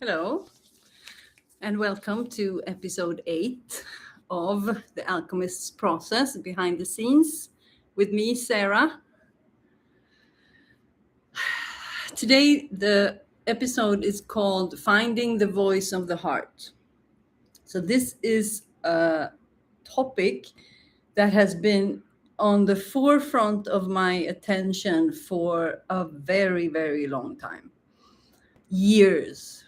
Hello, and welcome to episode 8 of The Alchemist's Process Behind the Scenes with me, Sara. Today, the episode is called Finding the Voice of the Heart. So, this is a topic that has been on the forefront of my attention for a very, very long time. Years.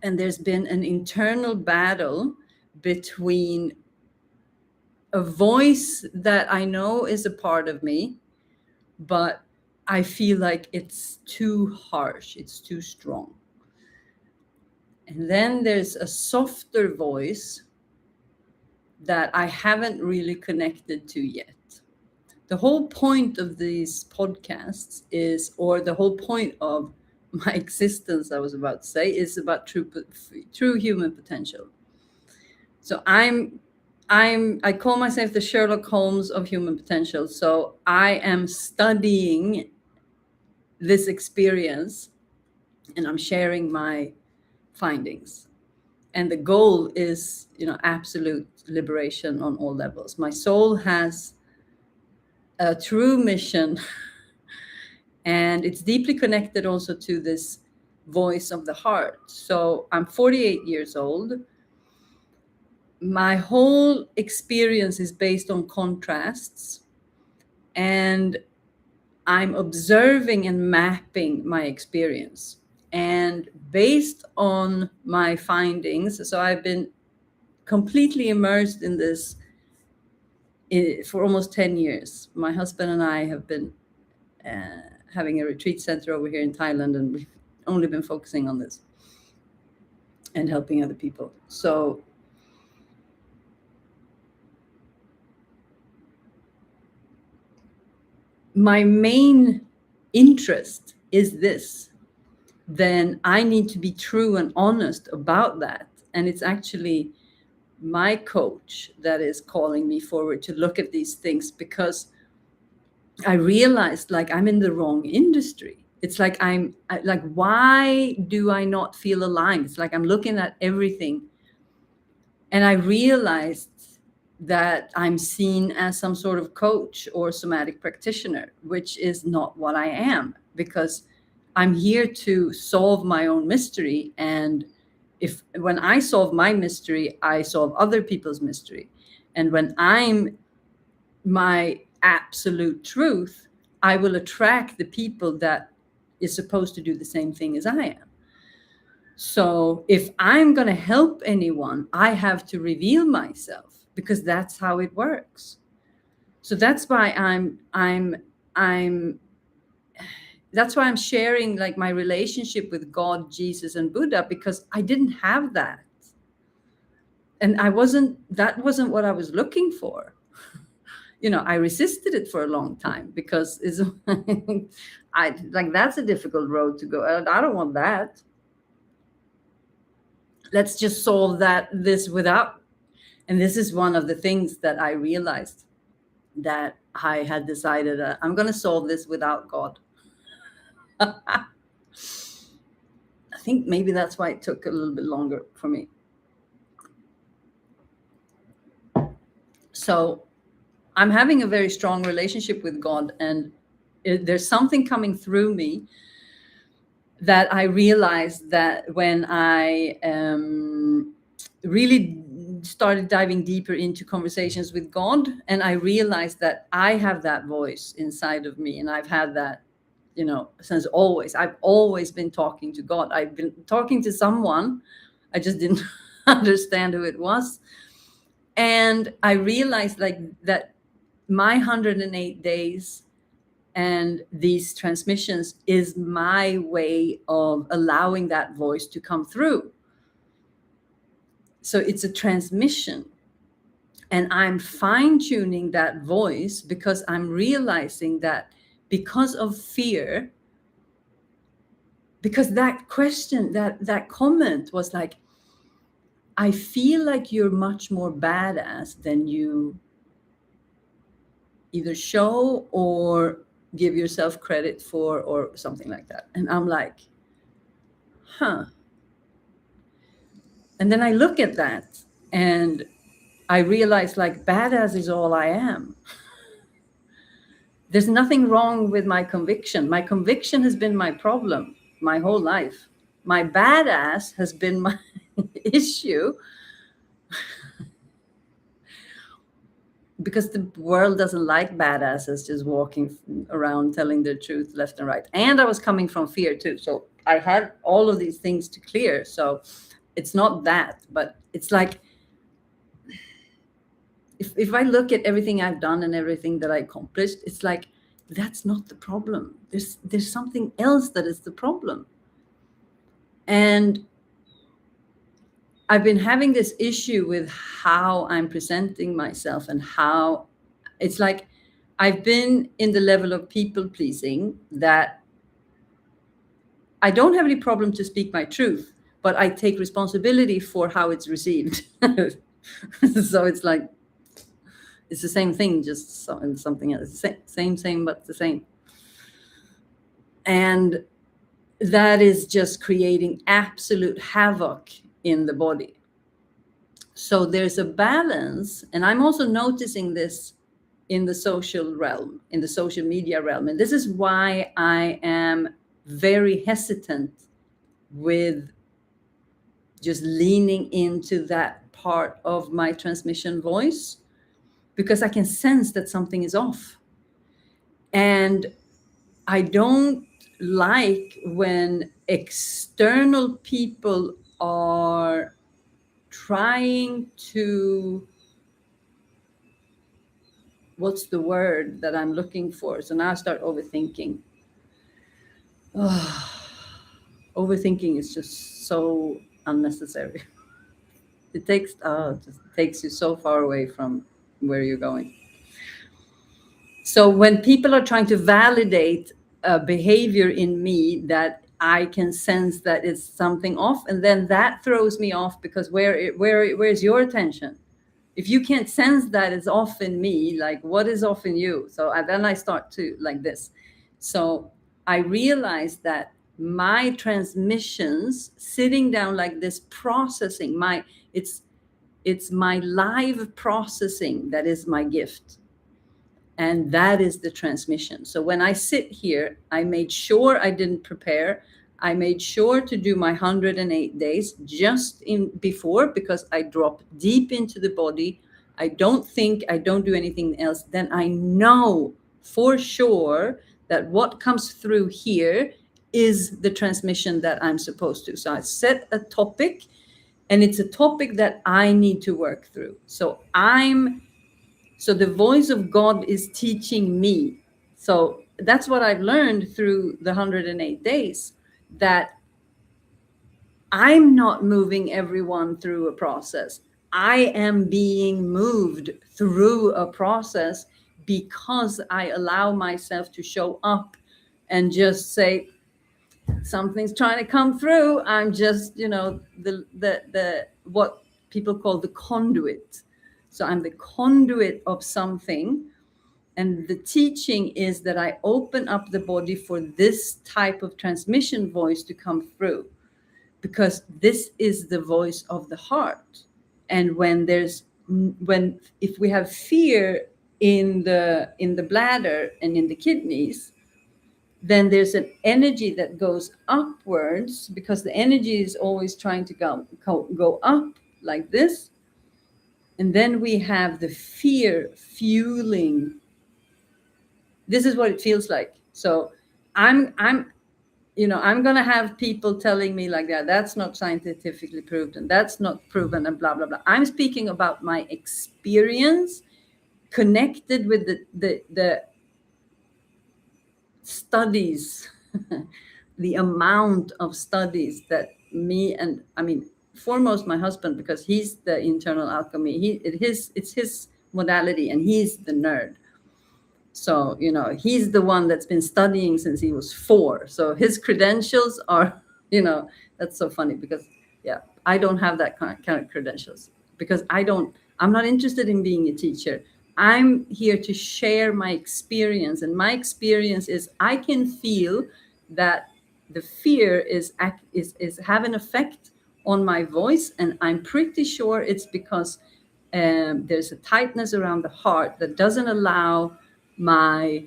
And there's been an internal battle between a voice that I know is a part of me, but I feel like it's too harsh, it's too strong. And then there's a softer voice that I haven't really connected to yet. The whole point of these podcasts is, or the whole point of my existence, I was about to say, is about true human potential. So I call myself the Sherlock Holmes of human potential. So I am studying this experience and I'm sharing my findings. And the goal is, absolute liberation on all levels. My soul has a true mission and it's deeply connected also to this voice of the heart. So I'm 48 years old. My whole experience is based on contrasts, and I'm observing and mapping my experience. And based on my findings, so I've been completely immersed in this for almost 10 years. My husband and I have been having a retreat center over here in Thailand, and we've only been focusing on this and helping other people. So my main interest is this, then I need to be true and honest about that. And it's actually my coach that is calling me forward to look at these things, because I realized like I'm in the wrong industry. It's like why do I not feel aligned? It's like I'm looking at everything and I realized that I'm seen as some sort of coach or somatic practitioner, which is not what I am, because I'm here to solve my own mystery. And when I solve my mystery, I solve other people's mystery. And when I'm my absolute truth, I will attract the people that is supposed to do the same thing as I am. So if I'm going to help anyone, I have to reveal myself, because that's how it works. So that's why that's why I'm sharing like my relationship with God, Jesus, and Buddha, because I didn't have that. And that wasn't what I was looking for. I resisted it for a long time because that's a difficult road to go. I don't want that. Let's just solve this without. And this is one of the things that I realized, that I had decided I'm going to solve this without God. I think maybe that's why it took a little bit longer for me. So I'm having a very strong relationship with God, and there's something coming through me that I realized that when I really started diving deeper into conversations with God, and I realized that I have that voice inside of me, and I've had that, since always. I've always been talking to God. I've been talking to someone. I just didn't understand who it was. And I realized that my 108 days and these transmissions is my way of allowing that voice to come through. So it's a transmission, and I'm fine-tuning that voice, because I'm realizing that because of fear, because that question, that comment was like, I feel like you're much more badass than you either show or give yourself credit for, or something like that. And I'm like, And then I look at that and I realize, like, badass is all I am. There's nothing wrong with my conviction. My conviction has been my problem my whole life. My badass has been my issue, because the world doesn't like badasses just walking around telling the truth left and right. And I was coming from fear too. So I had all of these things to clear. So it's not that, but it's like, if I look at everything I've done and everything that I accomplished, it's like, that's not the problem. There's something else that is the problem. And I've been having this issue with how I'm presenting myself, and how it's like I've been in the level of people pleasing that I don't have any problem to speak my truth, but I take responsibility for how it's received. So it's like, it's the same thing, just something else. Same, but the same. And that is just creating absolute havoc in the body. So there's a balance. And I'm also noticing this in the social realm, in the social media realm. And this is why I am very hesitant with just leaning into that part of my transmission voice, because I can sense that something is off. And I don't like when external people are trying to, what's the word that I'm looking for? So now I start overthinking. Overthinking is just so unnecessary. It just takes you so far away from where you're going. So when people are trying to validate a behavior in me that I can sense that it's something off, and then that throws me off, because where's your attention? If you can't sense that it's off in me, like, what is off in you? So then I start to like this. So I realized that my transmissions, sitting down like this, processing it's my live processing that is my gift. And that is the transmission. So when I sit here, I made sure I didn't prepare. I made sure to do my 108 days just in before, because I drop deep into the body. I don't think, I don't do anything else. Then I know for sure that what comes through here is the transmission that I'm supposed to. So I set a topic, and it's a topic that I need to work through. So the voice of God is teaching me. So that's what I've learned through the 108 days, that I'm not moving everyone through a process. I am being moved through a process, because I allow myself to show up and just say, something's trying to come through. I'm just, the what people call the conduit. So I'm the conduit of something. And the teaching is that I open up the body for this type of transmission voice to come through, because this is the voice of the heart. And if we have fear in the bladder and in the kidneys, then there's an energy that goes upwards, because the energy is always trying to go up like this. And then we have the fear fueling. This is what it feels like. So I'm going to have people telling me like that, that's not scientifically proved, and that's not proven, and blah, blah, blah. I'm speaking about my experience connected with the studies, the amount of studies that me and, foremost my husband, because he's the internal alchemy. It's his modality, and he's the nerd. So, he's the one that's been studying since he was 4. So his credentials are, that's so funny, because I don't have that kind of credentials, because I'm not interested in being a teacher. I'm here to share my experience. And my experience is I can feel that the fear is have an effect on my voice, and I'm pretty sure it's because there's a tightness around the heart that doesn't allow my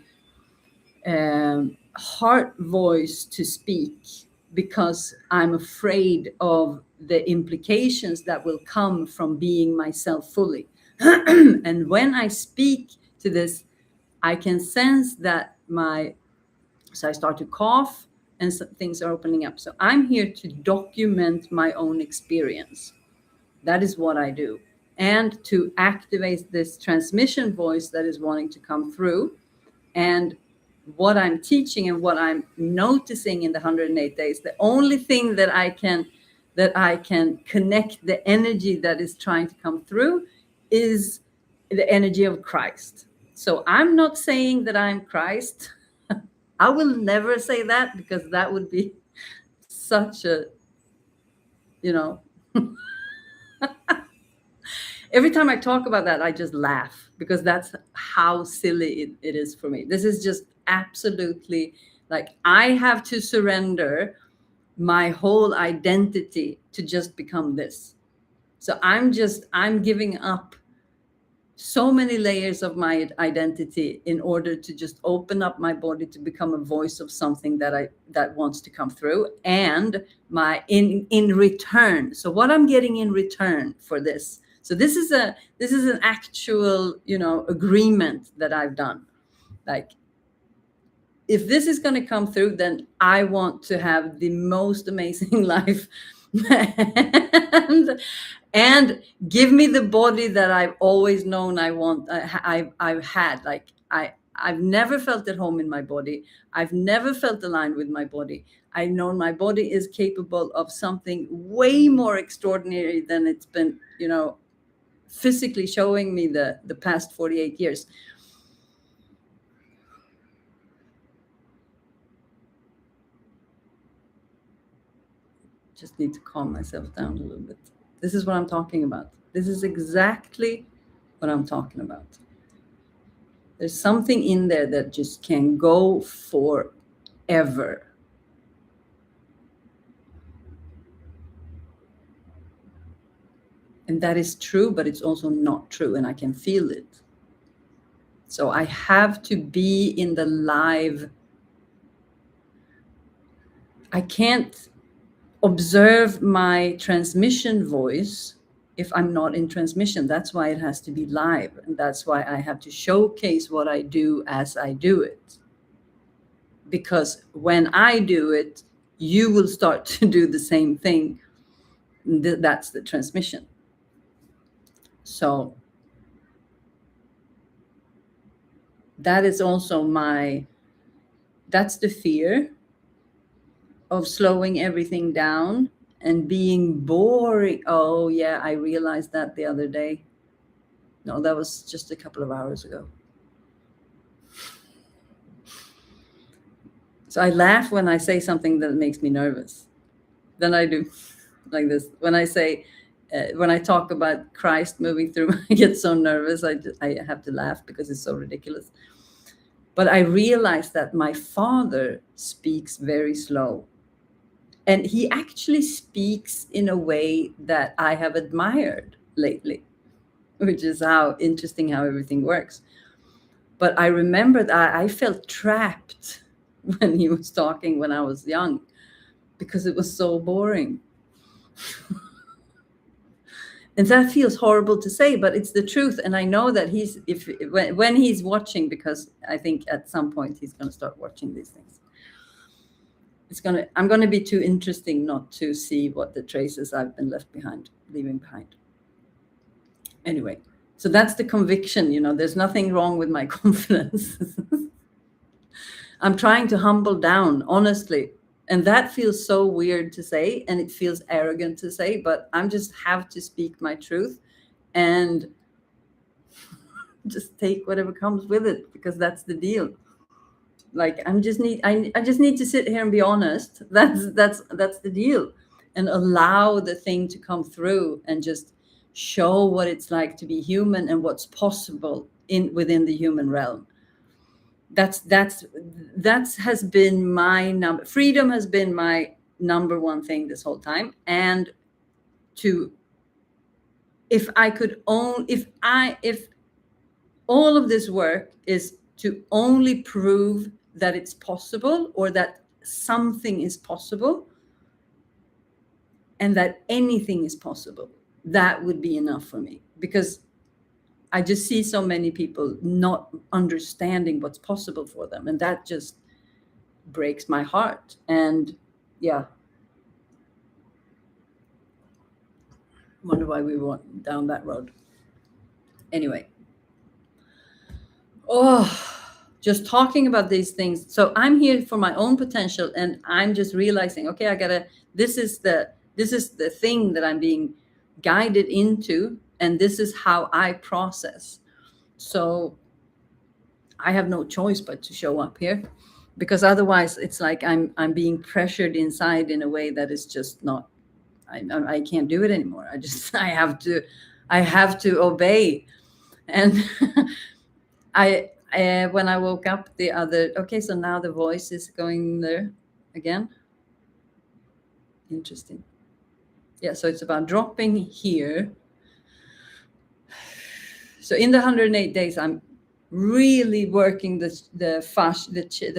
heart voice to speak, because I'm afraid of the implications that will come from being myself fully. And when I speak to this, I can sense that so I start to cough, and things are opening up. So I'm here to document my own experience. That is what I do. And to activate this transmission voice that is wanting to come through. And what I'm teaching and what I'm noticing in the 108 days, the only thing that I can connect the energy that is trying to come through is the energy of Christ. So I'm not saying that I'm Christ. I will never say that, because that would be such a, every time I talk about that, I just laugh, because that's how silly it is for me. This is just absolutely like, I have to surrender my whole identity to just become this. So I'm giving up so many layers of my identity in order to just open up my body to become a voice of something that wants to come through. And in return, so what I'm getting in return for this, so this is an actual agreement that I've done. Like, if this is going to come through, then I want to have the most amazing life. and give me the body that I've always known I want. I've had. Like, I've never felt at home in my body. I've never felt aligned with my body. I know my body is capable of something way more extraordinary than it's been, physically showing me the past 48 years. Just need to calm myself down a little bit. This is what I'm talking about. This is exactly what I'm talking about. There's something in there that just can go forever. And that is true, but it's also not true, and I can feel it. So I have to be in the live. I can't observe my transmission voice if I'm not in transmission. That's why it has to be live. And that's why I have to showcase what I do as I do it. Because when I do it, you will start to do the same thing. That's the transmission. So that is also that's the fear of slowing everything down and being boring. Oh yeah, I realized that the other day. No, that was just a couple of hours ago. So I laugh when I say something that makes me nervous. Then I do like this. When I talk about Christ moving through, I get so nervous. I have to laugh because it's so ridiculous. But I realize that my father speaks very slow. And he actually speaks in a way that I have admired lately, which is how interesting how everything works. But I remember that I felt trapped when he was talking when I was young, because it was so boring. And that feels horrible to say, but it's the truth. And I know that when he's watching, because I think at some point he's going to start watching these things. I'm going to be too interesting not to see what the traces I've been leaving behind. Anyway, so that's the conviction. There's nothing wrong with my confidence. I'm trying to humble down, honestly. And that feels so weird to say, and it feels arrogant to say, but I just have to speak my truth and just take whatever comes with it, because that's the deal. Like, I just need to sit here and be honest. That's the deal, and allow the thing to come through and just show what it's like to be human and what's possible within the human realm. That has been my freedom has been my number one thing this whole time. And to, if I could own, if all of this work is to only prove that it's possible, or that something is possible, and that anything is possible, that would be enough for me. Because I just see so many people not understanding what's possible for them, and that just breaks my heart. And yeah, wonder why we went down that road. Anyway, just talking about these things. So I'm here for my own potential, and I'm just realizing, okay, I gotta, this is the thing that I'm being guided into, and this is how I process. So I have no choice but to show up here, because otherwise it's like I'm being pressured inside in a way that is just not, I can't do it anymore. I have to obey. And when I woke up okay, so now the voice is going there again. Interesting. Yeah, so it's about dropping here. So in the 108 days, I'm really working the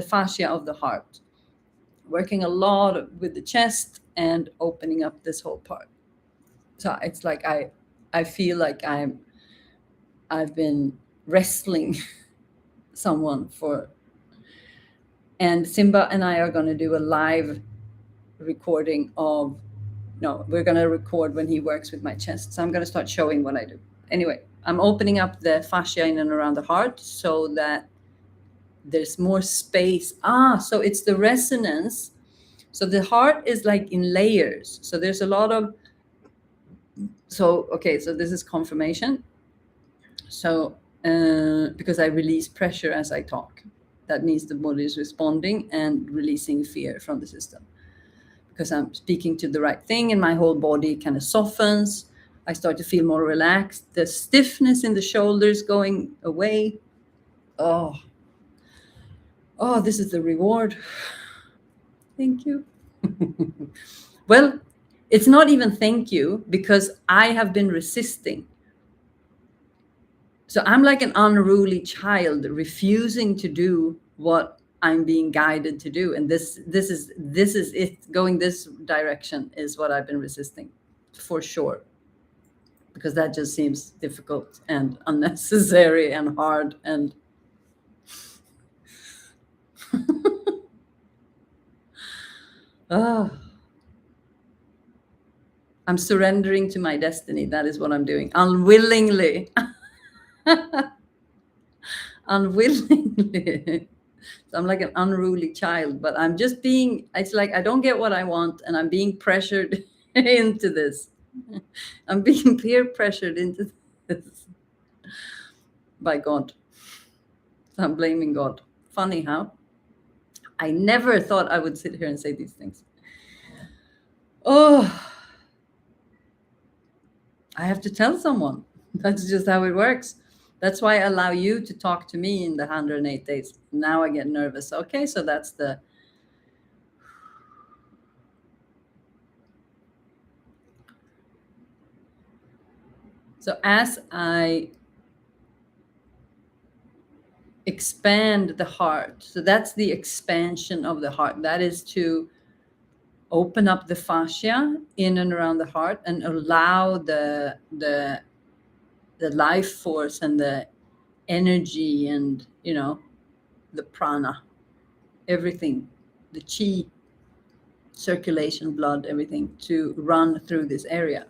fascia of the heart, working a lot with the chest and opening up this whole part. So it's like I feel like I've been wrestling someone for, and Simba and I are going to do a live recording of, no, we're going to record when he works with my chest. So I'm going to start showing what I do. Anyway, I'm opening up the fascia in and around the heart so that there's more space. So it's the resonance. So the heart is like in layers. So there's a lot of, okay, so this is confirmation. So because I release pressure as I talk, that means the body is responding and releasing fear from the system, because I'm speaking to the right thing, and my whole body kind of softens. I start to feel more relaxed. The stiffness in the shoulders going away. Oh, this is the reward. Thank you. Well, it's not even thank you, because I have been resisting. So I'm like an unruly child refusing to do what I'm being guided to do. And this is it. Going this direction is what I've been resisting, for sure. Because that just seems difficult and unnecessary and hard. And I'm surrendering to my destiny. That is what I'm doing. Unwillingly. Unwillingly. So I'm like an unruly child, but I'm just being, it's like I don't get what I want, and I'm being pressured into this. I'm being peer pressured into this by God. So I'm blaming God. Funny, huh? I never thought I would sit here and say these things. I have to tell someone. That's just how it works. That's why I allow you to talk to me in the 108 days. Now I get nervous. Okay, so that's the... So as I expand the heart, so that's the expansion of the heart. That is to open up the fascia in and around the heart and allow the life force and the energy and, the prana, everything, the chi, circulation, blood, everything, to run through this area.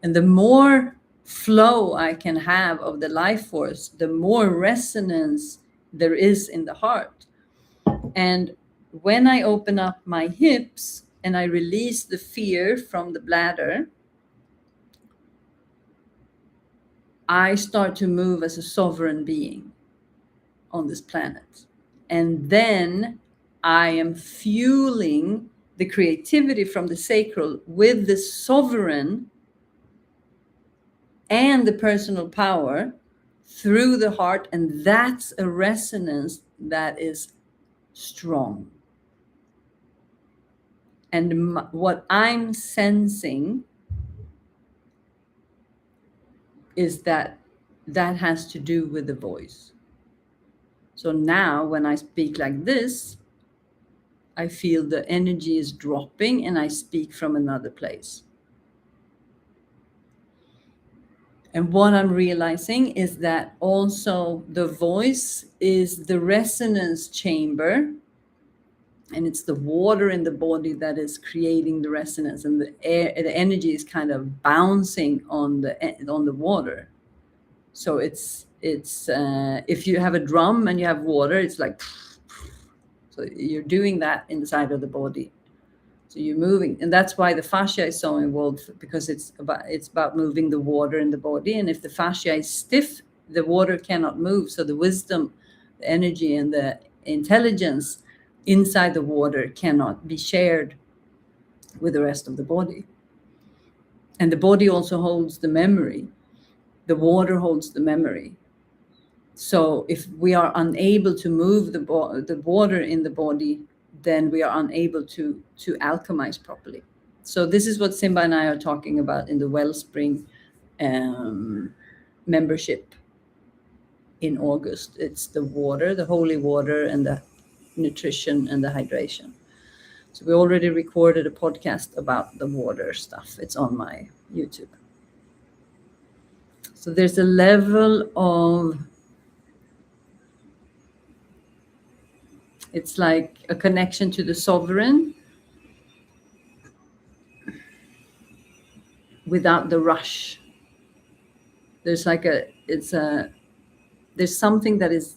And the more flow I can have of the life force, the more resonance there is in the heart. And when I open up my hips and I release the fear from the bladder, I start to move as a sovereign being on this planet. And then I am fueling the creativity from the sacral with the sovereign and the personal power through the heart. And that's a resonance that is strong. And what I'm sensing is that that has to do with the voice. So now when I speak like this, I feel the energy is dropping and I speak from another place. And what I'm realizing is that also the voice is the resonance chamber, and it's the water in the body that is creating the resonance, and the air, the energy is kind of bouncing on the water. So it's if you have a drum and you have water, it's like, so you're doing that inside of the body. So you're moving, and that's why the fascia is so involved, because it's about moving the water in the body. And if the fascia is stiff, the water cannot move. So the wisdom, the energy, and the intelligence inside the water cannot be shared with the rest of the body. And the body also holds the memory. The water holds the memory. So if we are unable to move the water in the body, then we are unable to alchemize properly. So this is what Simba and I are talking about in the Wellspring membership in August. It's the water, the holy water, and the nutrition and the hydration. So we already recorded a podcast about the water stuff. It's on my YouTube. So there's a level of, it's like a connection to the sovereign without the rush. There's like there's something that is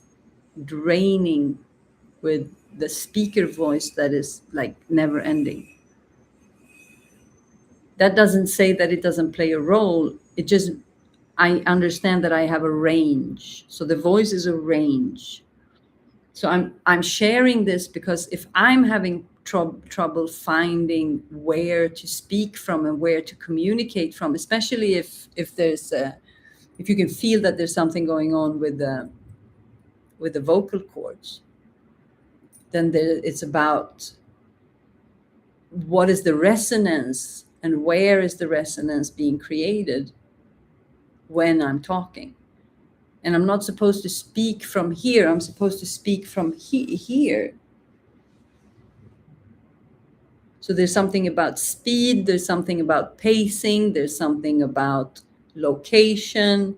draining with the speaker voice that is like never ending. That doesn't say that it doesn't play a role. It just, I understand that I have a range. So the voice is a range. So I'm sharing this because if I'm having trouble finding where to speak from and where to communicate from, especially if you can feel that there's something going on with the vocal cords, then it's about what is the resonance and where is the resonance being created when I'm talking. And I'm not supposed to speak from here. I'm supposed to speak from here. So there's something about speed. There's something about pacing. There's something about location.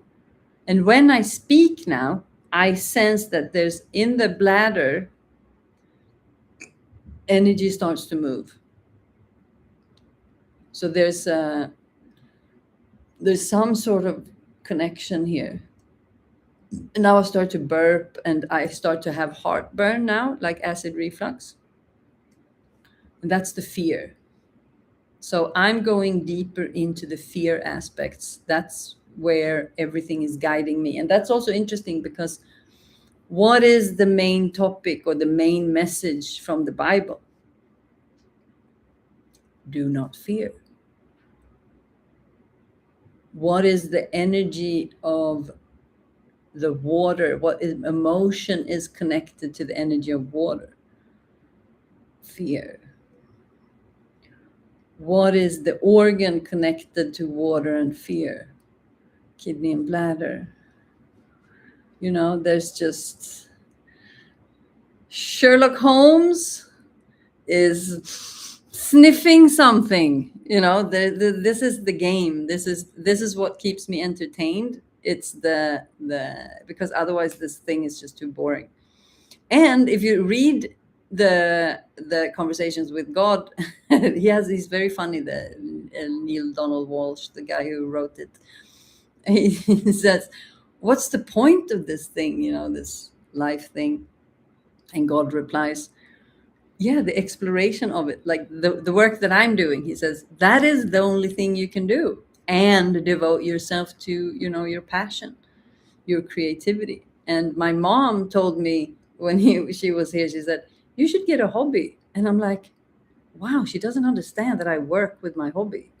And when I speak now, I sense that there's in the bladder, energy starts to move. So there's some sort of connection here. And now I start to burp and I start to have heartburn now, like acid reflux. And that's the fear. So I'm going deeper into the fear aspects. That's where everything is guiding me. And that's also interesting because what is the main topic or the main message from the Bible? Do not fear. What is the energy of the water? What is emotion is connected to the energy of water? Fear. What is the organ connected to water and fear? Kidney and bladder. You know, there's just Sherlock Holmes is sniffing something. You know, this is the game. This is what keeps me entertained. It's the because otherwise this thing is just too boring. And if you read the Conversations with God, he's very funny. The Neil Donald Walsh, the guy who wrote it, he says, "What's the point of this thing? You know, this life thing?" And God replies, "Yeah, the exploration of it, like the work that I'm doing." He says, "That is the only thing you can do, and devote yourself to, you know, your passion, your creativity." And my mom told me when she was here, she said, "You should get a hobby." And I'm like, wow, she doesn't understand that I work with my hobby.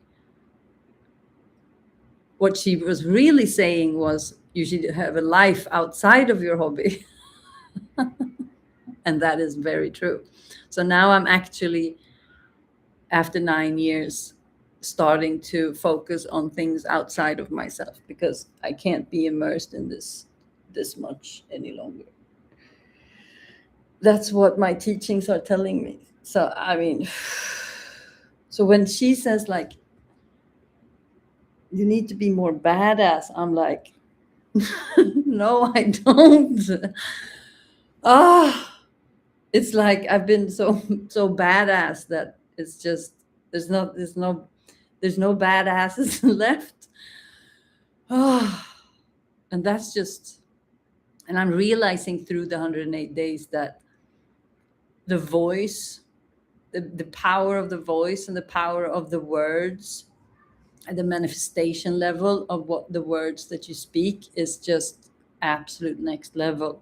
What she was really saying was, you should have a life outside of your hobby. And that is very true. So now I'm actually, after 9 years, starting to focus on things outside of myself, because I can't be immersed in this much any longer. That's what my teachings are telling me. So I mean, so when she says like, you need to be more badass, I'm like, no, I don't. Ah, it's like I've been so badass that it's just, there's no badasses left. Oh, and that's just, and I'm realizing through the 108 days that the voice, the power of the voice and the power of the words and the manifestation level of what the words that you speak is just absolute next level.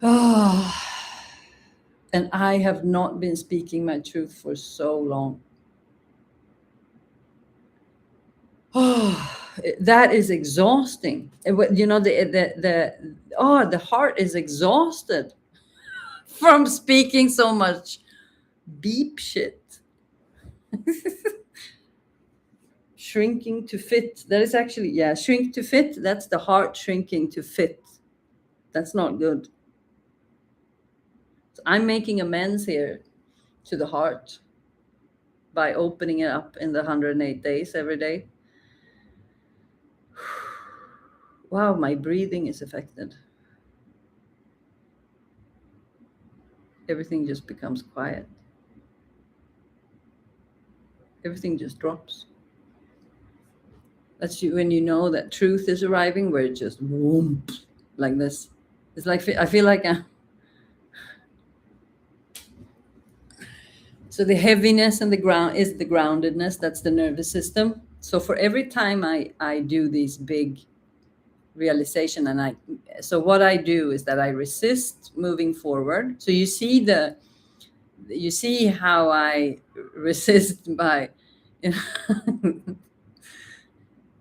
Oh, and I have not been speaking my truth for so long. Oh, that is exhausting. You know, the heart is exhausted from speaking so much beep shit. Shrinking to fit. That is actually, yeah, shrink to fit. That's the heart shrinking to fit. That's not good. So I'm making amends here to the heart by opening it up in the 108 days every day. Wow, my breathing is affected. Everything just becomes quiet. Everything just drops. That's when you know that truth is arriving, where it just boom, like this. It's like, I feel like so the heaviness and the ground is the groundedness. That's the nervous system. So for every time I do these big realization, so what I do is that I resist moving forward. So you see how I resist by, you know,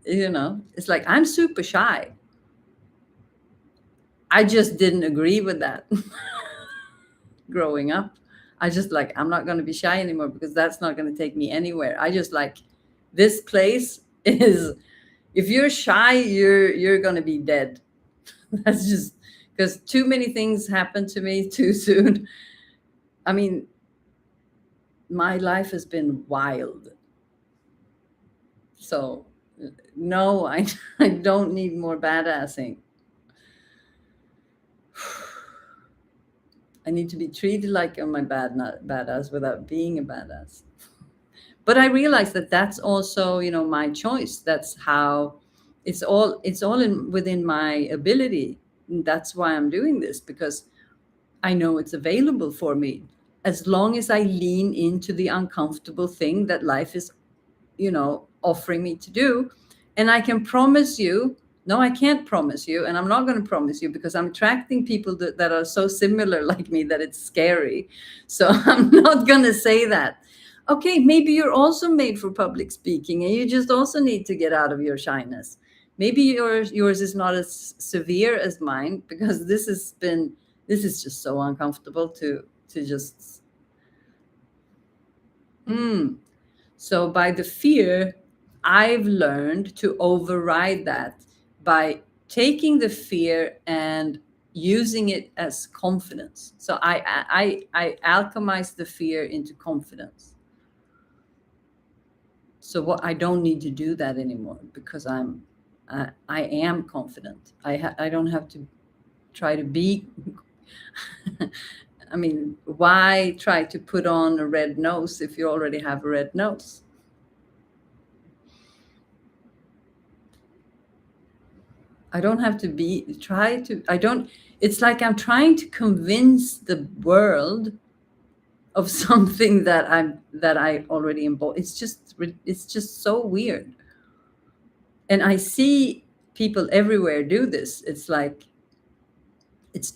you know, it's like I'm super shy. I just didn't agree with that growing up. I just like, I'm not going to be shy anymore, because that's not going to take me anywhere. I just like, this place is, if you're shy, you're going to be dead. That's just because too many things happened to me too soon. I mean, my life has been wild. So no, I don't need more badassing. I need to be treated like I'm a badass without being a badass. But I realize that that's also, you know, my choice. That's how it's all within my ability. And that's why I'm doing this, because I know it's available for me, as long as I lean into the uncomfortable thing that life is, you know, offering me to do. And I can promise you, no, I can't promise you, and I'm not going to promise you, because I'm attracting people that are so similar like me that it's scary. So I'm not going to say that. Okay, maybe you're also made for public speaking, and you just also need to get out of your shyness. Maybe yours is not as severe as mine, because this is just so uncomfortable to just So by the fear, I've learned to override that by taking the fear and using it as confidence. So I alchemize the fear into confidence. So what, I don't need to do that anymore, because I am confident. I don't have to try to be. I mean, why try to put on a red nose if you already have a red nose? I don't have to it's like I'm trying to convince the world of something that I already embody. It's just so weird. And I see people everywhere do this. It's like, it's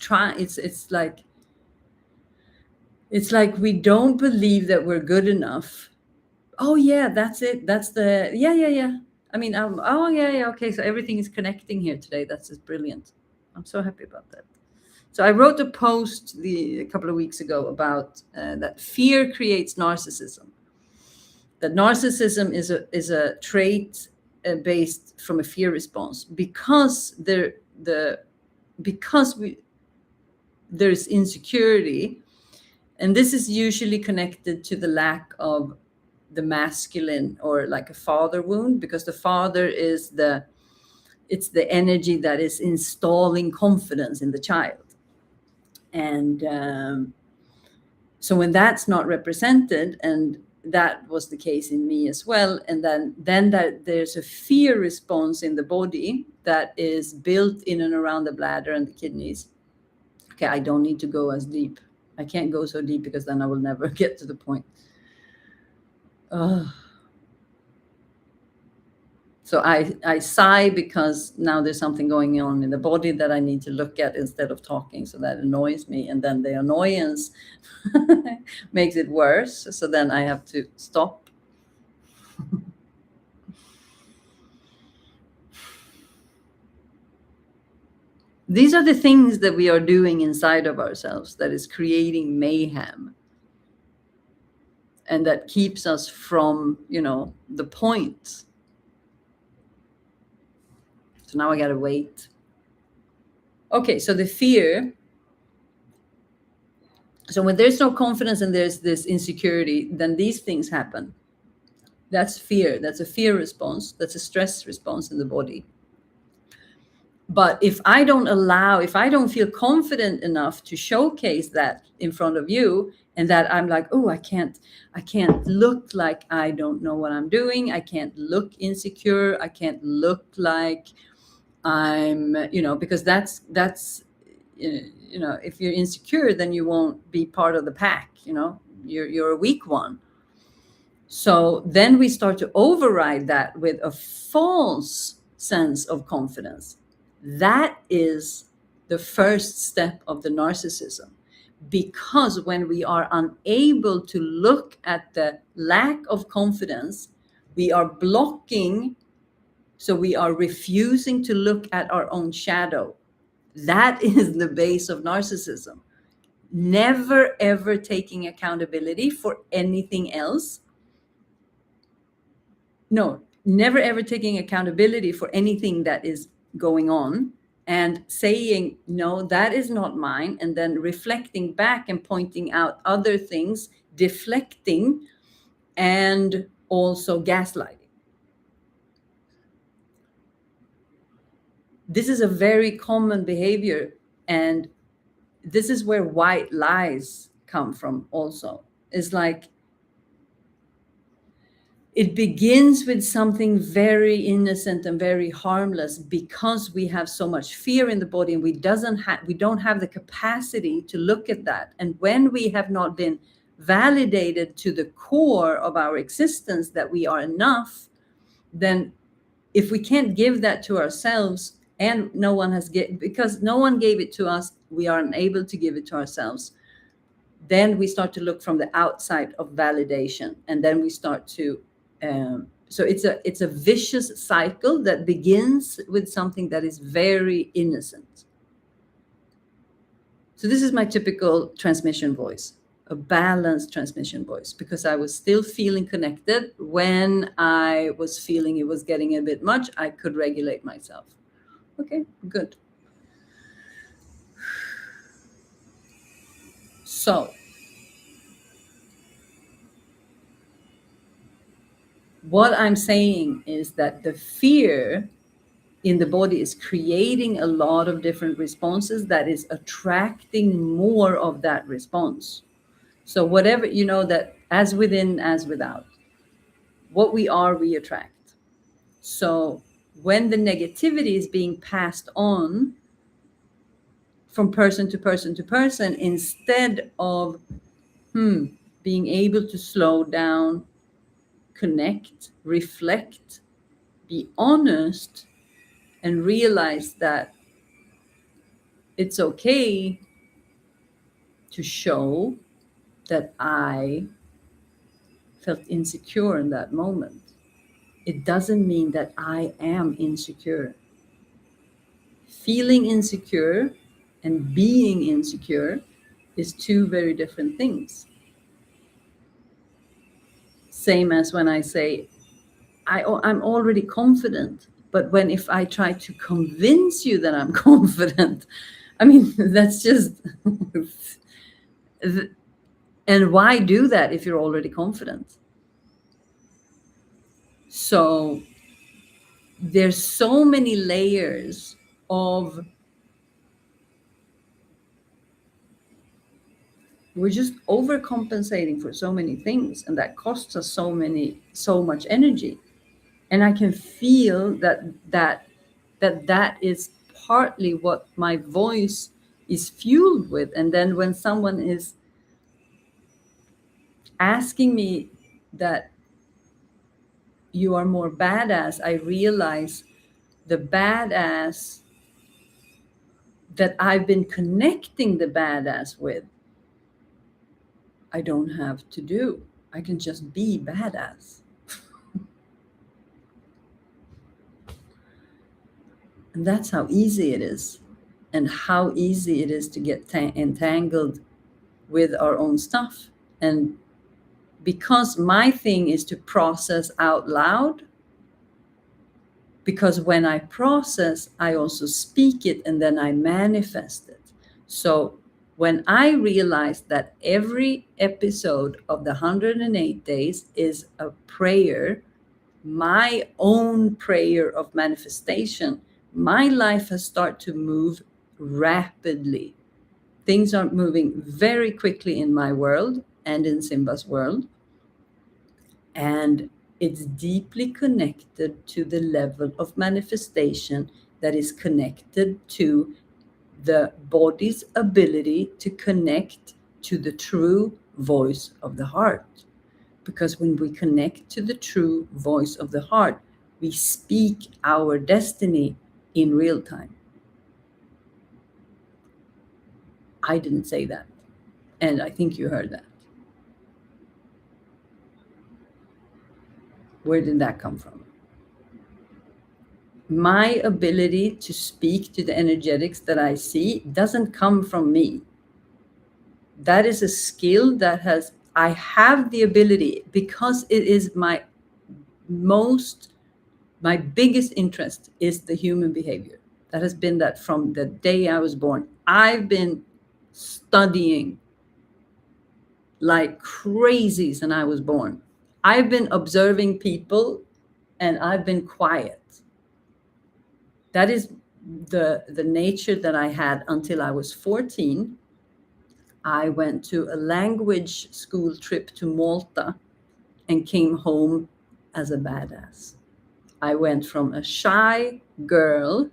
like we don't believe that we're good enough. Oh yeah, that's it. That's the, yeah. I mean, oh yeah. Okay, so everything is connecting here today. That's just brilliant. I'm so happy about that. So I wrote a post a couple of weeks ago about that fear creates narcissism. that narcissism is a trait based from a fear response, because because there's insecurity, and this is usually connected to the lack of the masculine, or like a father wound, because the father is it's the energy that is installing confidence in the child. And so when that's not represented, and that was the case in me as well, and then that there's a fear response in the body that is built in and around the bladder and the kidneys. Okay, I don't need to go as deep. I can't go so deep, because then I will never get to the point. So I sigh, because now there's something going on in the body that I need to look at instead of talking. So that annoys me. And then the annoyance makes it worse. So then I have to stop. These are the things that we are doing inside of ourselves that is creating mayhem, and that keeps us from, the point. So now I got to wait. Okay, so the fear. So when there's no confidence and there's this insecurity, then these things happen. That's fear. That's a fear response. That's a stress response in the body. But if I don't feel confident enough to showcase that in front of you, and that I'm like, oh, I can't look like I don't know what I'm doing. I can't look insecure. I can't look like I'm, because that's, if you're insecure, then you won't be part of the pack. You're a weak one. So then we start to override that with a false sense of confidence. That is the first step of the narcissism, because when we are unable to look at the lack of confidence, we are blocking. So we are refusing to look at our own shadow. That is the base of narcissism. Never, ever taking accountability for anything else. No, never, ever taking accountability for anything that is going on, and saying, no, that is not mine. And then reflecting back and pointing out other things, deflecting, and also gaslighting. This is a very common behavior, and this is where white lies come from also. It's like, it begins with something very innocent and very harmless, because we have so much fear in the body, and we don't have the capacity to look at that. And when we have not been validated to the core of our existence that we are enough, then if we can't give that to ourselves, and because no one gave it to us, we are unable to give it to ourselves, then we start to look from the outside of validation, and then we start to so it's a vicious cycle that begins with something that is very innocent. So this is my typical transmission voice, a balanced transmission voice, because I was still feeling connected. When I was feeling it was getting a bit much, I could regulate myself. Okay, good. So what I'm saying is that the fear in the body is creating a lot of different responses that is attracting more of that response. So whatever, that as within, as without, what we are, we attract. So when the negativity is being passed on from person to person to person, instead of being able to slow down, connect, reflect, be honest, and realize that it's okay to show that I felt insecure in that moment. It doesn't mean that I am insecure. Feeling insecure and being insecure is two very different things. Same as when I say, I'm already confident. But when if I try to convince you that I'm confident, I mean, that's just, and why do that if you're already confident? So there's so many layers of, we're just overcompensating for so many things, and that costs us so much energy. And I can feel that is partly what my voice is fueled with. And then when someone is asking me that you are more badass, I realize the badass that I've been connecting the badass with, I don't have to do. I can just be badass. And that's how easy it is, and how easy it is to get entangled with our own stuff. And because my thing is to process out loud, because when I process, I also speak it and then I manifest it. So when I realized that every episode of the 108 days is a prayer, my own prayer of manifestation, my life has started to move rapidly. Things are moving very quickly in my world and in Simba's world. And it's deeply connected to the level of manifestation that is connected to the body's ability to connect to the true voice of the heart. Because when we connect to the true voice of the heart, we speak our destiny in real time. I didn't say that. And I think you heard that. Where did that come from? My ability to speak to the energetics that I see doesn't come from me. That is a skill that I have the ability, because it is my biggest interest is the human behavior. That has been that from the day I was born. I've been studying like crazy since I was born. I've been observing people and I've been quiet. That is the nature that I had until I was 14. I went to a language school trip to Malta and came home as a badass. I went from a shy girl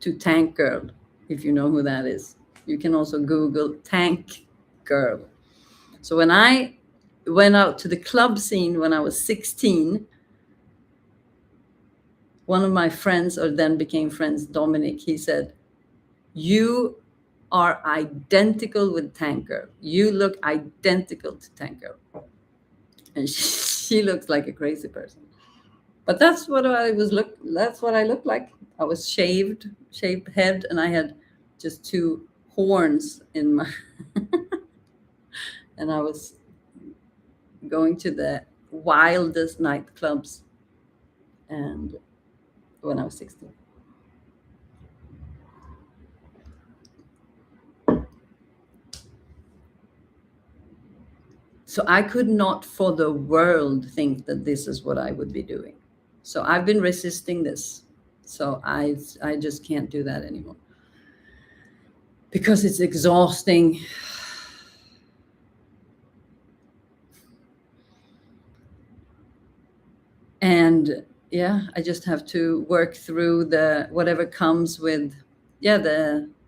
to tank girl, if you know who that is. You can also Google tank girl. So when I went out to the club scene when I was 16, one of my friends, or then became friends, Dominic, he said, "You are identical with Tank Girl. You look identical to Tank Girl." And she looks like a crazy person. But that's what I looked like. I was shaved head, and I had just two horns in my and I was going to the wildest nightclubs and when I was 16. So I could not for the world think that this is what I would be doing. So I've been resisting this. So I just can't do that anymore. Because it's exhausting. And yeah, I just have to work through the whatever comes with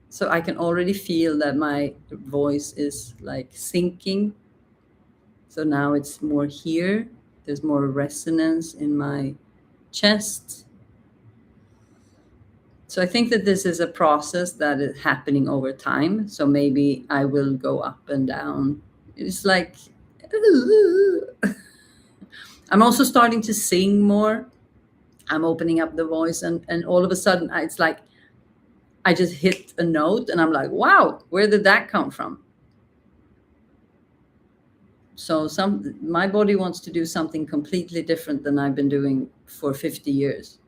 so I can already feel that my voice is like sinking. So now it's more here. There's more resonance in my chest. So I think that this is a process that is happening over time. So maybe I will go up and down. It's like, I'm also starting to sing more. I'm opening up the voice, and all of a sudden it's like I just hit a note and I'm like, wow, where did that come from? So my body wants to do something completely different than I've been doing for 50 years.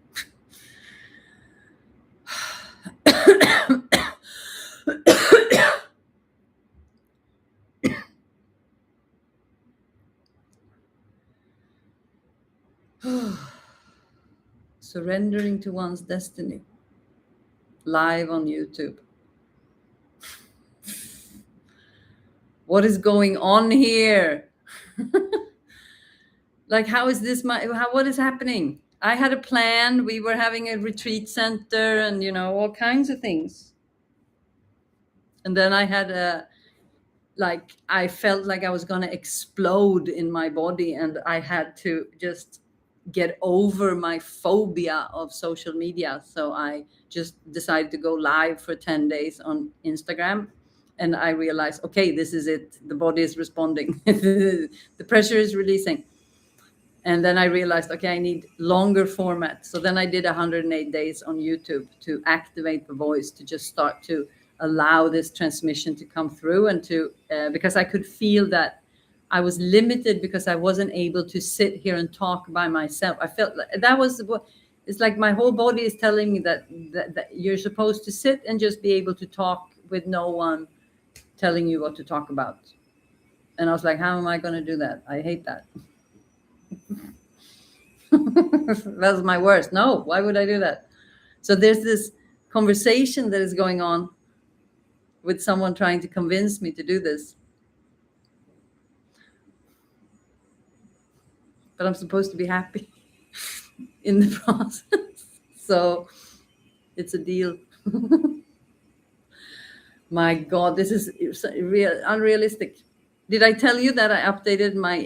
Surrendering to one's destiny. Live on YouTube. What is going on here? Like, how is this what is happening? I had a plan. We were having a retreat center and, all kinds of things. And then I had I felt like I was going to explode in my body, and I had to just get over my phobia of social media. So I just decided to go live for 10 days on Instagram. And I realized, okay, this is it. The body is responding. The pressure is releasing. And then I realized, okay, I need longer format. So then I did 108 days on YouTube to activate the voice, to just start to allow this transmission to come through, and to because I could feel that I was limited because I wasn't able to sit here and talk by myself. I felt like that was it's like my whole body is telling me that you're supposed to sit and just be able to talk with no one telling you what to talk about. And I was like, how am I going to do that? I hate that. That's my worst. No, why would I do that? So there's this conversation that is going on with someone trying to convince me to do this. But I'm supposed to be happy in the process. So it's a deal. My God, this is unrealistic. Did I tell you that I updated my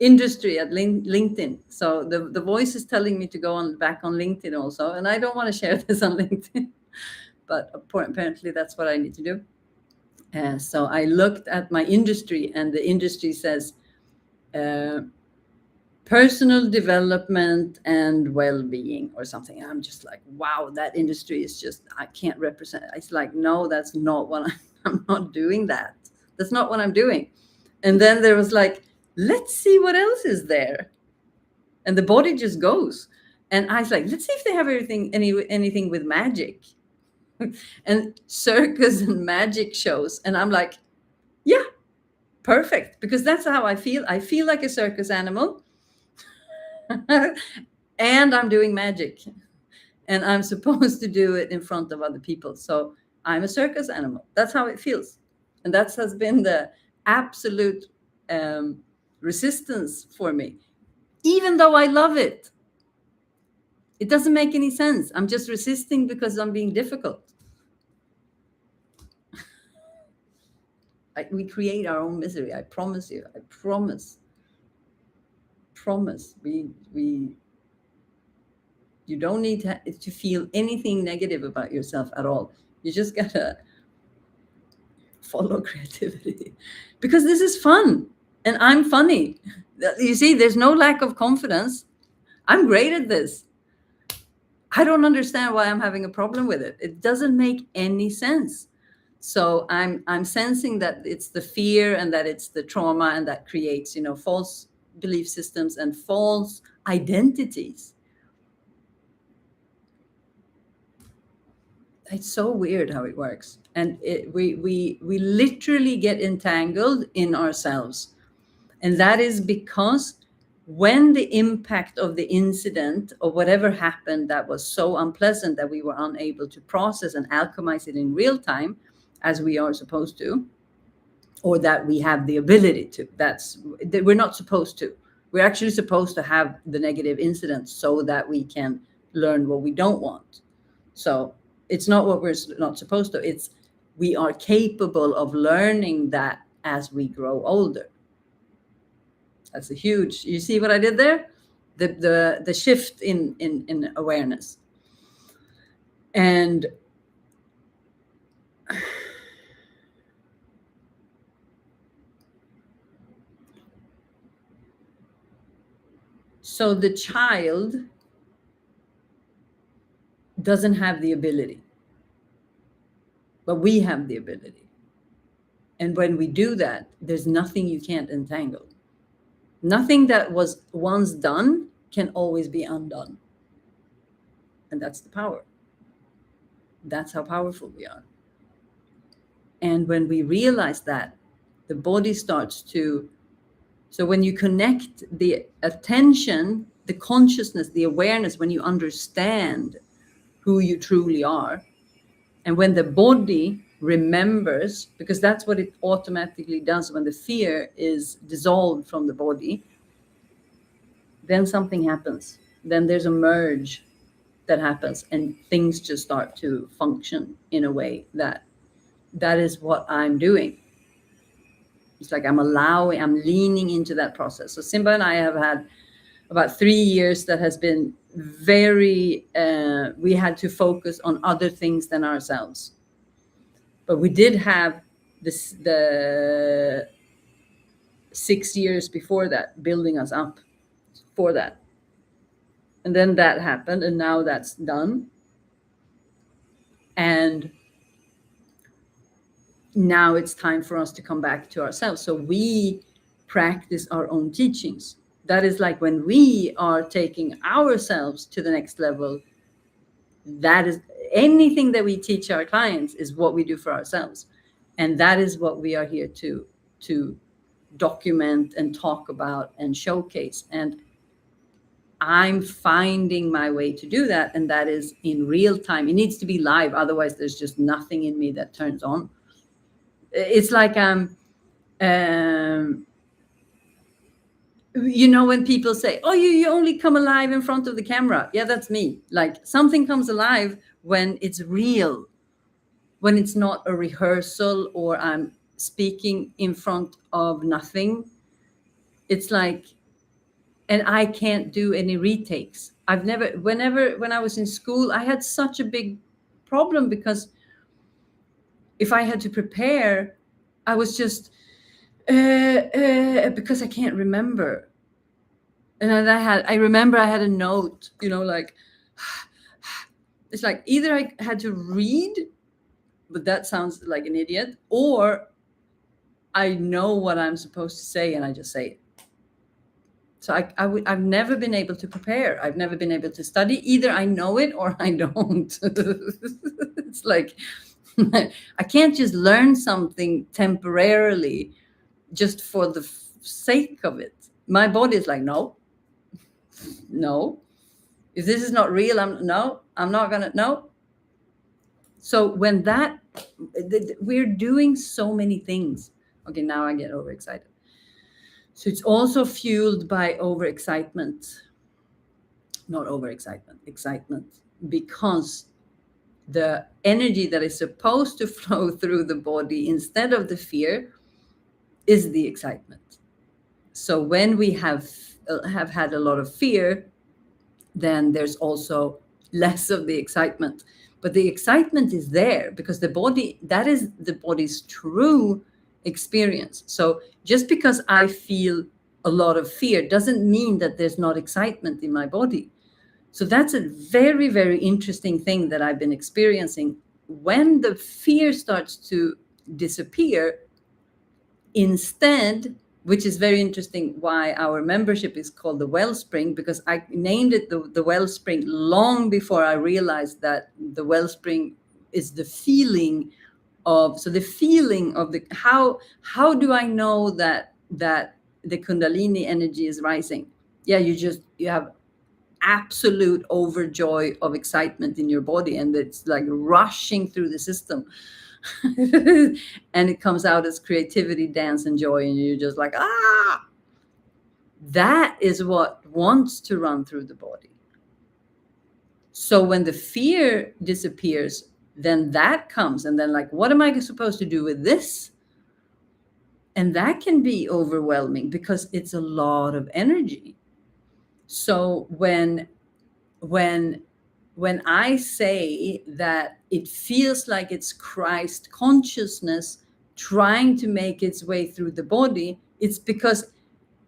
industry at LinkedIn? So the voice is telling me to go back on LinkedIn also, and I don't want to share this on LinkedIn, but apparently that's what I need to do. So I looked at my industry, and the industry says personal development and well-being or something. And I'm just like, wow, that industry is just, I can't represent it. It's like, no, that's not what I'm not doing that. That's not what I'm doing. And then there was like, let's see what else is there. And the body just goes. And I was like, let's see if they have anything with magic and circus and magic shows. And I'm like, yeah, perfect. Because that's how I feel. I feel like a circus animal. And I'm doing magic. And I'm supposed to do it in front of other people. So I'm a circus animal. That's how it feels. And that has been the absolute resistance for me, even though I love it. It doesn't make any sense. I'm just resisting because I'm being difficult. We create our own misery. I promise you. I promise. You don't need to feel anything negative about yourself at all. You just gotta follow creativity, because this is fun and I'm funny. You see, there's no lack of confidence. I'm great at this. I don't understand why I'm having a problem with it. It doesn't make any sense. So I'm sensing that it's the fear and that it's the trauma, and that creates, false belief systems and false identities. It's so weird how it works. And we literally get entangled in ourselves. And that is because when the impact of the incident or whatever happened that was so unpleasant that we were unable to process and alchemize it in real time, as we are supposed to, or that we have the ability to, we're not supposed to. We're actually supposed to have the negative incidents so that we can learn what we don't want. So it's not what we're not supposed to. It's we are capable of learning that as we grow older. That's a huge. You see what I did there? The shift in awareness. And so the child doesn't have the ability, but we have the ability. And when we do that, there's nothing you can't entangle. Nothing that was once done can always be undone. And that's the power. That's how powerful we are. And when we realize that, the body starts to, so when you connect the attention, the consciousness, the awareness, when you understand who you truly are, and when the body remembers, because that's what it automatically does when the fear is dissolved from the body, then something happens. Then there's a merge that happens, and things just start to function in a way that is what I'm doing. It's like I'm leaning into that process. So Simba and I have had about 3 years that has been very, we had to focus on other things than ourselves. But we did have the 6 years before that building us up for that. And then that happened, and now that's done. And now it's time for us to come back to ourselves. So we practice our own teachings. That is like when we are taking ourselves to the next level, that is anything that we teach our clients is what we do for ourselves. And that is what we are here to document and talk about and showcase. And I'm finding my way to do that. And that is in real time. It needs to be live. Otherwise, there's just nothing in me that turns on. It's like, you know, when people say, oh, you only come alive in front of the camera. Yeah, that's me. Like something comes alive when it's real, when it's not a rehearsal or I'm speaking in front of nothing. It's like, and I can't do any retakes. When I was in school, I had such a big problem because if I had to prepare, I was just, because I can't remember. And then I remember I had a note, you know, like, it's like either I had to read, but that sounds like an idiot, or I know what I'm supposed to say and I just say it. So I've never been able to prepare. I've never been able to study. Either I know it or I don't. It's like, I can't just learn something temporarily just for the sake of it. My body is like, no. If this is not real, I'm not gonna, no. So when we're doing so many things. Okay, now I get overexcited. So it's also fueled by overexcitement. Not overexcitement, excitement. Because the energy that is supposed to flow through the body instead of the fear is the excitement. So when we have had a lot of fear, then there's also less of the excitement. But the excitement is there because the body, that is the body's true experience. So just because I feel a lot of fear doesn't mean that there's not excitement in my body. So that's a very, very interesting thing that I've been experiencing. When the fear starts to disappear, instead, which is very interesting why our membership is called the Wellspring, because I named it the Wellspring long before I realized that the Wellspring is the feeling of, so the feeling of the, how do I know that the Kundalini energy is rising? Yeah, you have absolute overjoy of excitement in your body, and it's like rushing through the system. And it comes out as creativity, dance, and joy, and you're just like, that is what wants to run through the body. So when the fear disappears, then that comes, and then like, what am I supposed to do with this? And that can be overwhelming because it's a lot of energy. So when I say that it feels like it's Christ consciousness trying to make its way through the body, it's because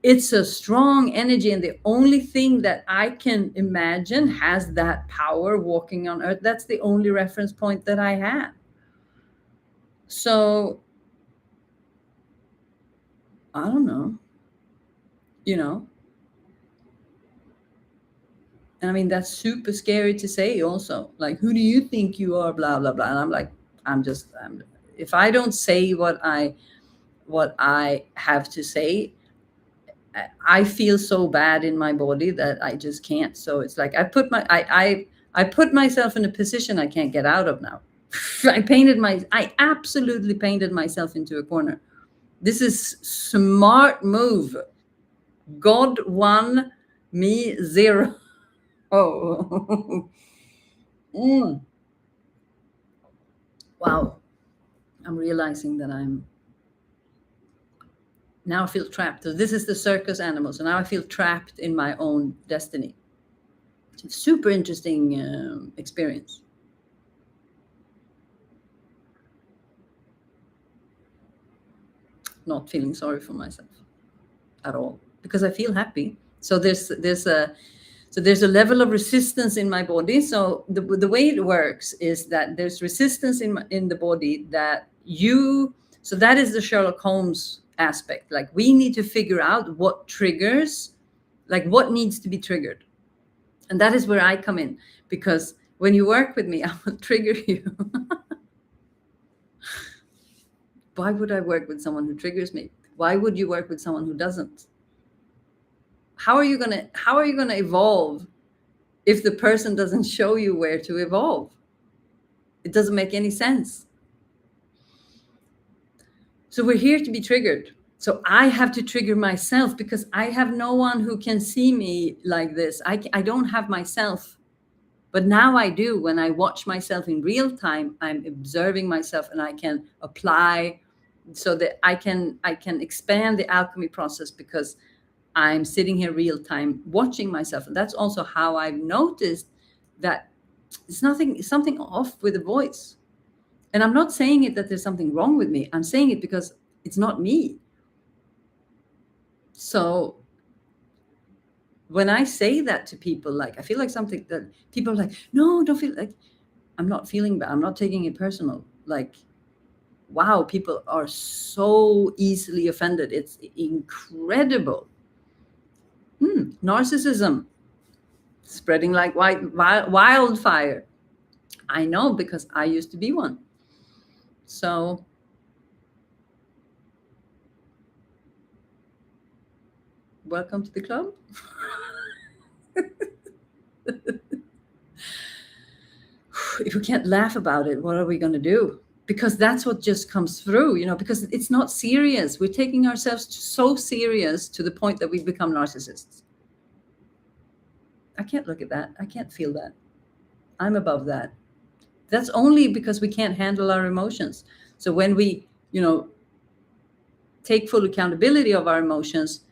it's a strong energy, and the only thing that I can imagine has that power walking on earth. That's the only reference point that I have. So I don't know, you know. And I mean, that's super scary to say also. Like, who do you think you are? Blah, blah, blah. And I'm like, if I don't say what I have to say, I feel so bad in my body that I just can't. So it's like I put myself in a position I can't get out of now. I absolutely painted myself into a corner. This is smart move. God 1, me 0. Oh. Mm. Wow. I'm realizing that I'm now I feel trapped. So this is the circus animal. So now I feel trapped in my own destiny. It's a super interesting experience. Not feeling sorry for myself at all because I feel happy. So there's a level of resistance in my body. So the way it works is that there's resistance in the body that you. So that is the Sherlock Holmes aspect. Like we need to figure out what triggers, like what needs to be triggered, and that is where I come in, because when you work with me, I will trigger you. Why would I work with someone who triggers me? Why would you work with someone who doesn't? How are you gonna evolve if the person doesn't show you where to evolve? It doesn't make any sense. So we're here to be triggered. So I have to trigger myself because I have no one who can see me like this. I don't have myself. But now I do. When I watch myself in real time, I'm observing myself and I can apply so that I can expand the alchemy process because I'm sitting here real time watching myself. And that's also how I've noticed that something off with the voice. And I'm not saying it that there's something wrong with me. I'm saying it because it's not me. So when I say that to people, like I feel like something that people are like, no, don't feel like. I'm not feeling bad. I'm not taking it personal. Like, wow, people are so easily offended. It's incredible. Narcissism spreading like wildfire. I know because I used to be one. So welcome to the club. If we can't laugh about it, what are we going to do? Because that's what just comes through, because it's not serious. We're taking ourselves so serious to the point that we become narcissists. I can't look at that. I can't feel that. I'm above that. That's only because we can't handle our emotions. So when we, take full accountability of our emotions,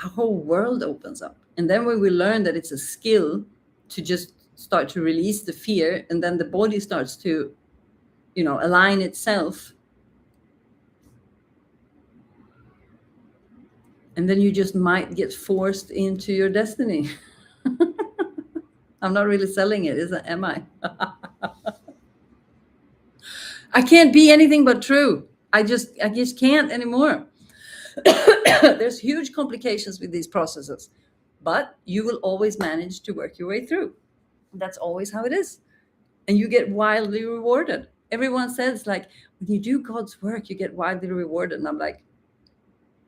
our whole world opens up. And then when we learn that it's a skill to just start to release the fear, and then the body starts to, align itself. And then you just might get forced into your destiny. I'm not really selling it, am I? I can't be anything but true. I just can't anymore. There's huge complications with these processes, but you will always manage to work your way through. That's always how it is. And you get wildly rewarded. Everyone says, like, when you do God's work, you get wildly rewarded. And I'm like,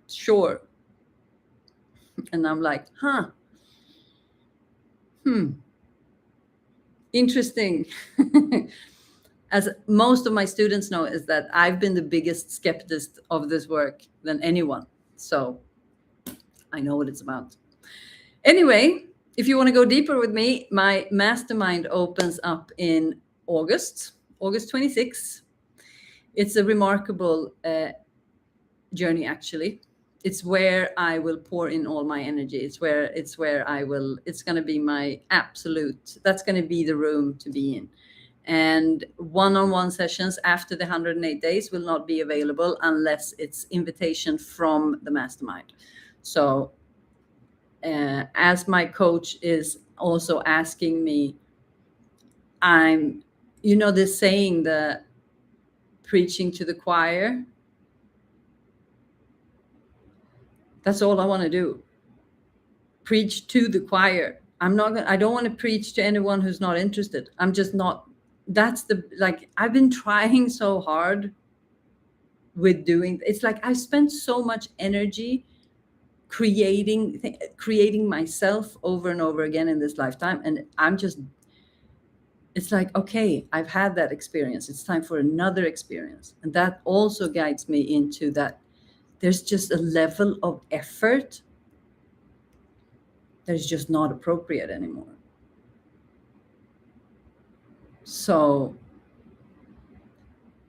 sure. And I'm like, interesting. As most of my students know, is that I've been the biggest skeptic of this work than anyone. So I know what it's about. Anyway, if you want to go deeper with me, my mastermind opens up in August 26th. It's a remarkable journey, actually. It's where I will pour in all my energy. It's where it's going to be my absolute, that's going to be the room to be in. And one-on-one sessions after the 108 days will not be available unless it's invitation from the mastermind. So as my coach is also asking me, I'm, this saying, the preaching to the choir. That's all I want to do. Preach to the choir. I don't want to preach to anyone who's not interested. I'm just not. That's the, like, I've been trying so hard with doing, it's like I spent so much energy creating myself over and over again in this lifetime, and I'm just, it's like, okay, I've had that experience, it's time for another experience. And that also guides me into that there's just a level of effort that is just not appropriate anymore. So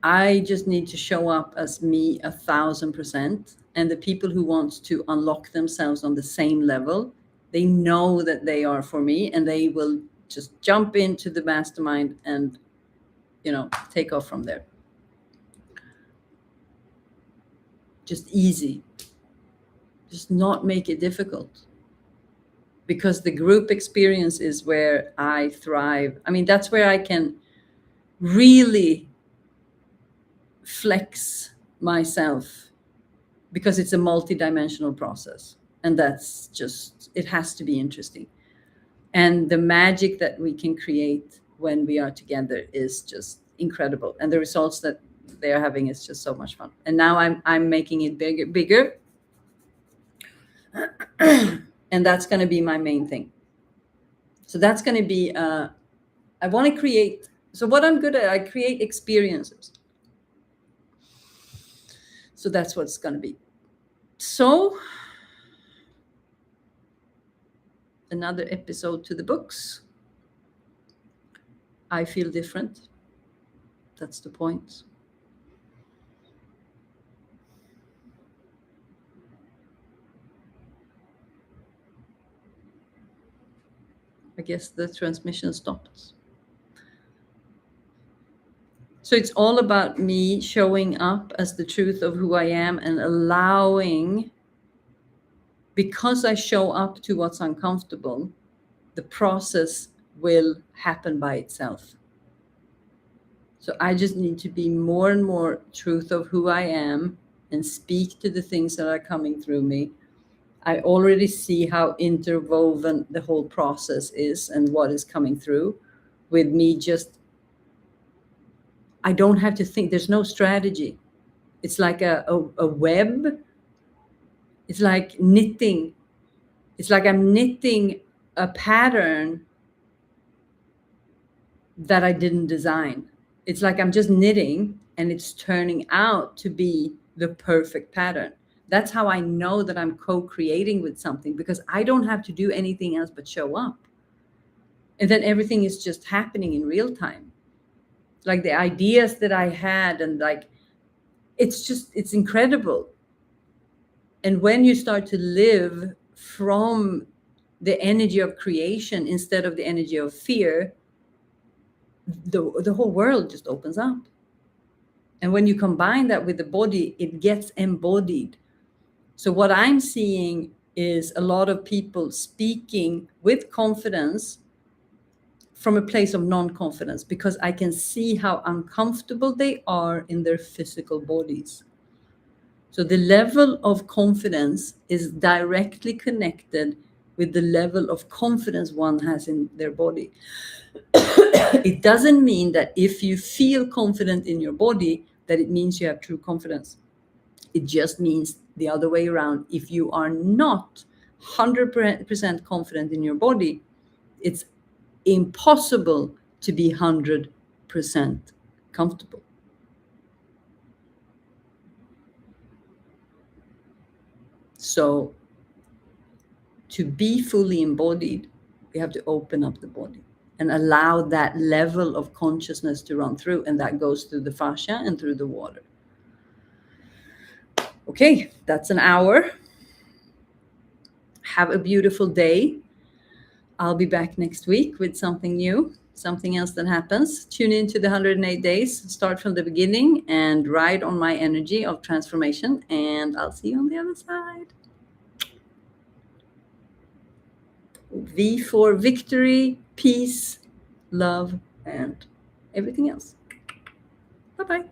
I just need to show up as me 1,000%. And the people who want to unlock themselves on the same level, they know that they are for me, and they will just jump into the mastermind and, take off from there. Just easy. Just not make it difficult. Because the group experience is where I thrive. I mean, that's where I can really flex myself, because it's a multi-dimensional process, and that's just, it has to be interesting. And the magic that we can create when we are together is just incredible, and the results that they're having is just so much fun. And now I'm making it bigger and that's going to be my main thing. So that's going to be I want to create, so what I'm good at, I create experiences. So that's what it's going to be. So another episode to the books. I feel different. That's the point. I guess the transmission stopped. So it's all about me showing up as the truth of who I am and allowing, because I show up to what's uncomfortable, the process will happen by itself. So I just need to be more and more truth of who I am and speak to the things that are coming through me. I already see how interwoven the whole process is and what is coming through with me. Just, I don't have to think. There's no strategy. It's like a web. It's like knitting. It's like I'm knitting a pattern that I didn't design. It's like I'm just knitting and it's turning out to be the perfect pattern. That's how I know that I'm co-creating with something, because I don't have to do anything else but show up. And then everything is just happening in real time. Like the ideas that I had, and like, it's incredible. And when you start to live from the energy of creation instead of the energy of fear, the whole world just opens up. And when you combine that with the body, it gets embodied. So what I'm seeing is a lot of people speaking with confidence from a place of non-confidence, because I can see how uncomfortable they are in their physical bodies. So the level of confidence is directly connected with the level of confidence one has in their body. It doesn't mean that if you feel confident in your body, that it means you have true confidence. It just means the other way around. If you are not 100% confident in your body, it's impossible to be 100% comfortable. So to be fully embodied, we have to open up the body and allow that level of consciousness to run through, and that goes through the fascia and through the water. Okay, that's an hour. Have a beautiful day. I'll be back next week with something new, something else that happens. Tune into the 108 days, start from the beginning and ride on my energy of transformation, and I'll see you on the other side. V for victory, peace, love, and everything else. Bye-bye.